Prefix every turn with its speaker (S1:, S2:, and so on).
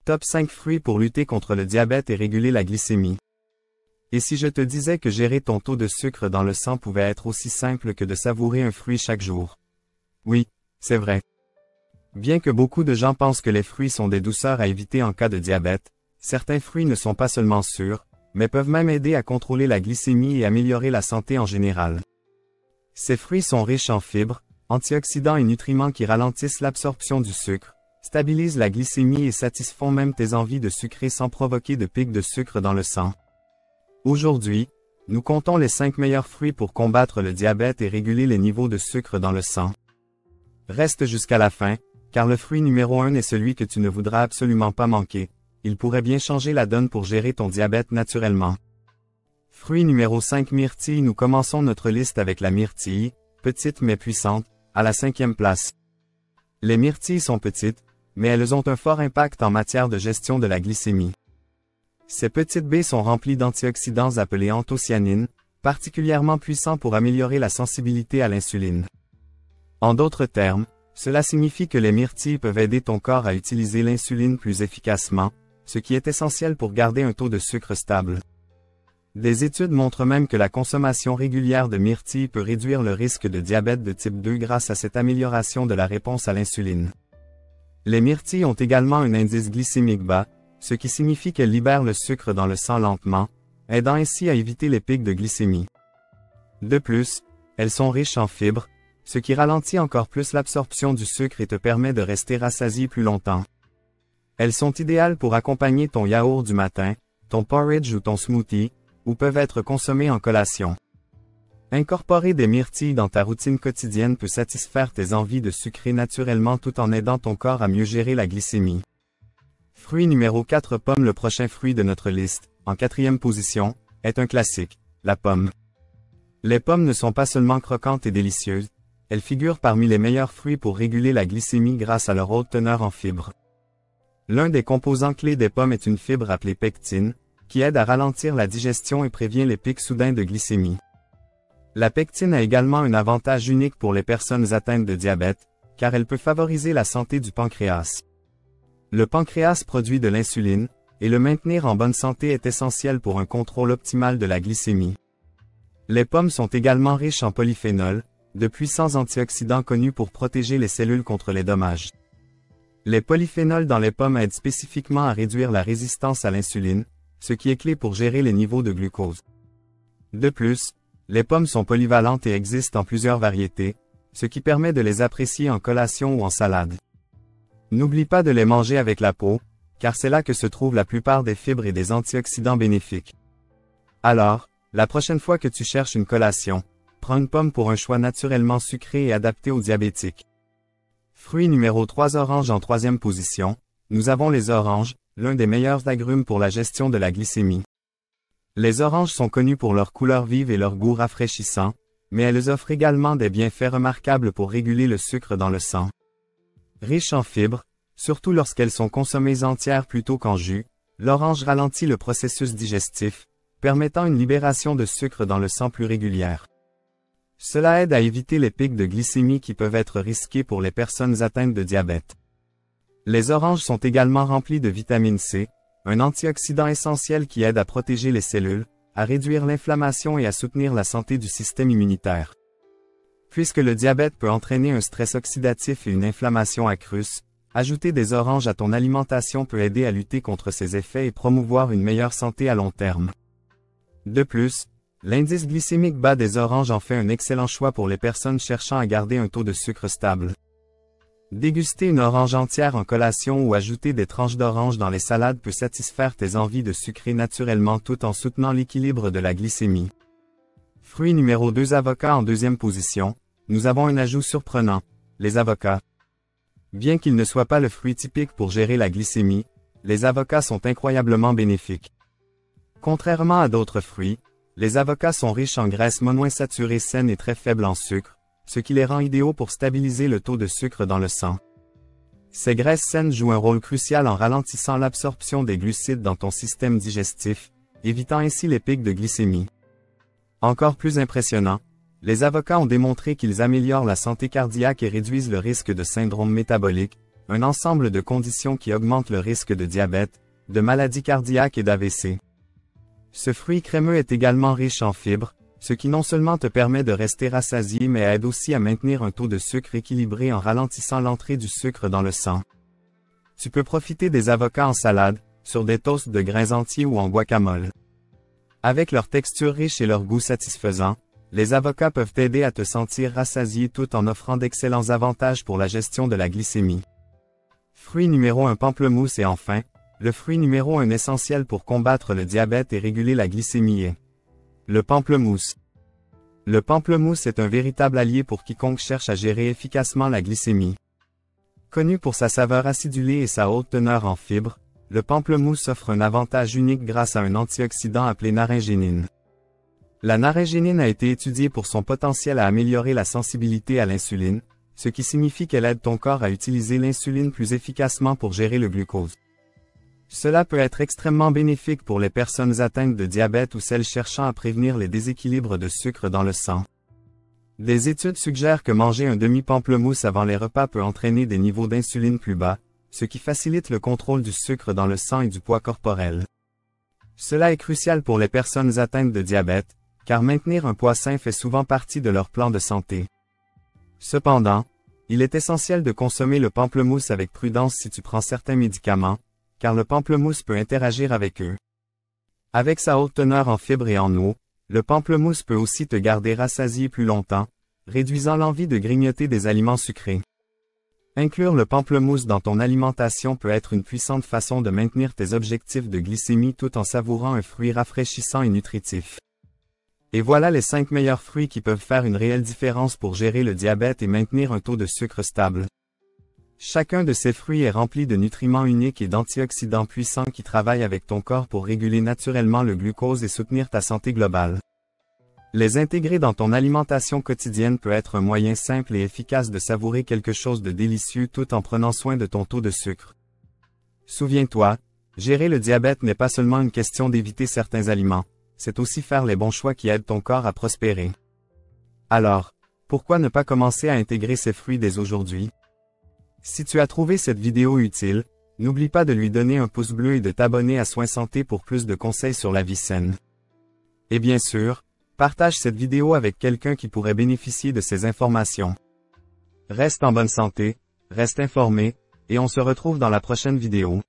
S1: Top 5 fruits pour lutter contre le diabète et réguler la glycémie. Et si je te disais que gérer ton taux de sucre dans le sang pouvait être aussi simple que de savourer un fruit chaque jour? Oui, c'est vrai. Bien que beaucoup de gens pensent que les fruits sont des douceurs à éviter en cas de diabète, certains fruits ne sont pas seulement sûrs, mais peuvent même aider à contrôler la glycémie et améliorer la santé en général. Ces fruits sont riches en fibres, antioxydants et nutriments qui ralentissent l'absorption du sucre, stabilisent la glycémie et satisfont même tes envies de sucrer sans provoquer de pics de sucre dans le sang. Aujourd'hui, nous comptons les 5 meilleurs fruits pour combattre le diabète et réguler les niveaux de sucre dans le sang. Reste jusqu'à la fin, car le fruit numéro 1 est celui que tu ne voudras absolument pas manquer. Il pourrait bien changer la donne pour gérer ton diabète naturellement. Fruit numéro 5 myrtille. Nous commençons notre liste avec la myrtille, petite mais puissante, à la 5e place. Les myrtilles sont petites, mais elles ont un fort impact en matière de gestion de la glycémie. Ces petites baies sont remplies d'antioxydants appelés anthocyanines, particulièrement puissants pour améliorer la sensibilité à l'insuline. En d'autres termes, cela signifie que les myrtilles peuvent aider ton corps à utiliser l'insuline plus efficacement, ce qui est essentiel pour garder un taux de sucre stable. Des études montrent même que la consommation régulière de myrtilles peut réduire le risque de diabète de type 2 grâce à cette amélioration de la réponse à l'insuline. Les myrtilles ont également un indice glycémique bas, ce qui signifie qu'elles libèrent le sucre dans le sang lentement, aidant ainsi à éviter les pics de glycémie. De plus, elles sont riches en fibres, ce qui ralentit encore plus l'absorption du sucre et te permet de rester rassasié plus longtemps. Elles sont idéales pour accompagner ton yaourt du matin, ton porridge ou ton smoothie, ou peuvent être consommées en collation. Incorporer des myrtilles dans ta routine quotidienne peut satisfaire tes envies de sucrer naturellement tout en aidant ton corps à mieux gérer la glycémie. Fruit numéro 4 pomme. Le prochain fruit de notre liste, en 4e position, est un classique, la pomme. Les pommes ne sont pas seulement croquantes et délicieuses, elles figurent parmi les meilleurs fruits pour réguler la glycémie grâce à leur haute teneur en fibres. L'un des composants clés des pommes est une fibre appelée pectine, qui aide à ralentir la digestion et prévient les pics soudains de glycémie. La pectine a également un avantage unique pour les personnes atteintes de diabète, car elle peut favoriser la santé du pancréas. Le pancréas produit de l'insuline, et le maintenir en bonne santé est essentiel pour un contrôle optimal de la glycémie. Les pommes sont également riches en polyphénols, de puissants antioxydants connus pour protéger les cellules contre les dommages. Les polyphénols dans les pommes aident spécifiquement à réduire la résistance à l'insuline, ce qui est clé pour gérer les niveaux de glucose. De plus, les pommes sont polyvalentes et existent en plusieurs variétés, ce qui permet de les apprécier en collation ou en salade. N'oublie pas de les manger avec la peau, car c'est là que se trouvent la plupart des fibres et des antioxydants bénéfiques. Alors, la prochaine fois que tu cherches une collation, prends une pomme pour un choix naturellement sucré et adapté aux diabétiques. Fruit numéro 3 orange. En 3e position, nous avons les oranges, l'un des meilleurs agrumes pour la gestion de la glycémie. Les oranges sont connues pour leur couleur vive et leur goût rafraîchissant, mais elles offrent également des bienfaits remarquables pour réguler le sucre dans le sang. Riche en fibres, surtout lorsqu'elles sont consommées entières plutôt qu'en jus, l'orange ralentit le processus digestif, permettant une libération de sucre dans le sang plus régulière. Cela aide à éviter les pics de glycémie qui peuvent être risqués pour les personnes atteintes de diabète. Les oranges sont également remplies de vitamine C, un antioxydant essentiel qui aide à protéger les cellules, à réduire l'inflammation et à soutenir la santé du système immunitaire. Puisque le diabète peut entraîner un stress oxydatif et une inflammation accrue, ajouter des oranges à ton alimentation peut aider à lutter contre ces effets et promouvoir une meilleure santé à long terme. De plus, l'indice glycémique bas des oranges en fait un excellent choix pour les personnes cherchant à garder un taux de sucre stable. Déguster une orange entière en collation ou ajouter des tranches d'orange dans les salades peut satisfaire tes envies de sucrer naturellement tout en soutenant l'équilibre de la glycémie. Fruit numéro 2 avocat. En 2e position, nous avons un ajout surprenant, les avocats. Bien qu'ils ne soient pas le fruit typique pour gérer la glycémie, les avocats sont incroyablement bénéfiques. Contrairement à d'autres fruits, les avocats sont riches en graisses monoinsaturées saines et très faibles en sucre, ce qui les rend idéaux pour stabiliser le taux de sucre dans le sang. Ces graisses saines jouent un rôle crucial en ralentissant l'absorption des glucides dans ton système digestif, évitant ainsi les pics de glycémie. Encore plus impressionnant, les avocats ont démontré qu'ils améliorent la santé cardiaque et réduisent le risque de syndrome métabolique, un ensemble de conditions qui augmentent le risque de diabète, de maladies cardiaques et d'AVC. Ce fruit crémeux est également riche en fibres, ce qui non seulement te permet de rester rassasié mais aide aussi à maintenir un taux de sucre équilibré en ralentissant l'entrée du sucre dans le sang. Tu peux profiter des avocats en salade, sur des toasts de grains entiers ou en guacamole. Avec leur texture riche et leur goût satisfaisant, les avocats peuvent t'aider à te sentir rassasié tout en offrant d'excellents avantages pour la gestion de la glycémie. Fruit numéro 1 pamplemousse et enfin, le fruit numéro 1 essentiel pour combattre le diabète et réguler la glycémie est le pamplemousse. Le pamplemousse est un véritable allié pour quiconque cherche à gérer efficacement la glycémie. Connu pour sa saveur acidulée et sa haute teneur en fibres, le pamplemousse offre un avantage unique grâce à un antioxydant appelé naringénine. La naringénine a été étudiée pour son potentiel à améliorer la sensibilité à l'insuline, ce qui signifie qu'elle aide ton corps à utiliser l'insuline plus efficacement pour gérer le glucose. Cela peut être extrêmement bénéfique pour les personnes atteintes de diabète ou celles cherchant à prévenir les déséquilibres de sucre dans le sang. Des études suggèrent que manger un demi-pamplemousse avant les repas peut entraîner des niveaux d'insuline plus bas, ce qui facilite le contrôle du sucre dans le sang et du poids corporel. Cela est crucial pour les personnes atteintes de diabète, car maintenir un poids sain fait souvent partie de leur plan de santé. Cependant, il est essentiel de consommer le pamplemousse avec prudence si tu prends certains médicaments, car le pamplemousse peut interagir avec eux. Avec sa haute teneur en fibres et en eau, le pamplemousse peut aussi te garder rassasié plus longtemps, réduisant l'envie de grignoter des aliments sucrés. Inclure le pamplemousse dans ton alimentation peut être une puissante façon de maintenir tes objectifs de glycémie tout en savourant un fruit rafraîchissant et nutritif. Et voilà les 5 meilleurs fruits qui peuvent faire une réelle différence pour gérer le diabète et maintenir un taux de sucre stable. Chacun de ces fruits est rempli de nutriments uniques et d'antioxydants puissants qui travaillent avec ton corps pour réguler naturellement le glucose et soutenir ta santé globale. Les intégrer dans ton alimentation quotidienne peut être un moyen simple et efficace de savourer quelque chose de délicieux tout en prenant soin de ton taux de sucre. Souviens-toi, gérer le diabète n'est pas seulement une question d'éviter certains aliments, c'est aussi faire les bons choix qui aident ton corps à prospérer. Alors, pourquoi ne pas commencer à intégrer ces fruits dès aujourd'hui? Si tu as trouvé cette vidéo utile, n'oublie pas de lui donner un pouce bleu et de t'abonner à Soins Santé pour plus de conseils sur la vie saine. Et bien sûr, partage cette vidéo avec quelqu'un qui pourrait bénéficier de ces informations. Reste en bonne santé, reste informé, et on se retrouve dans la prochaine vidéo.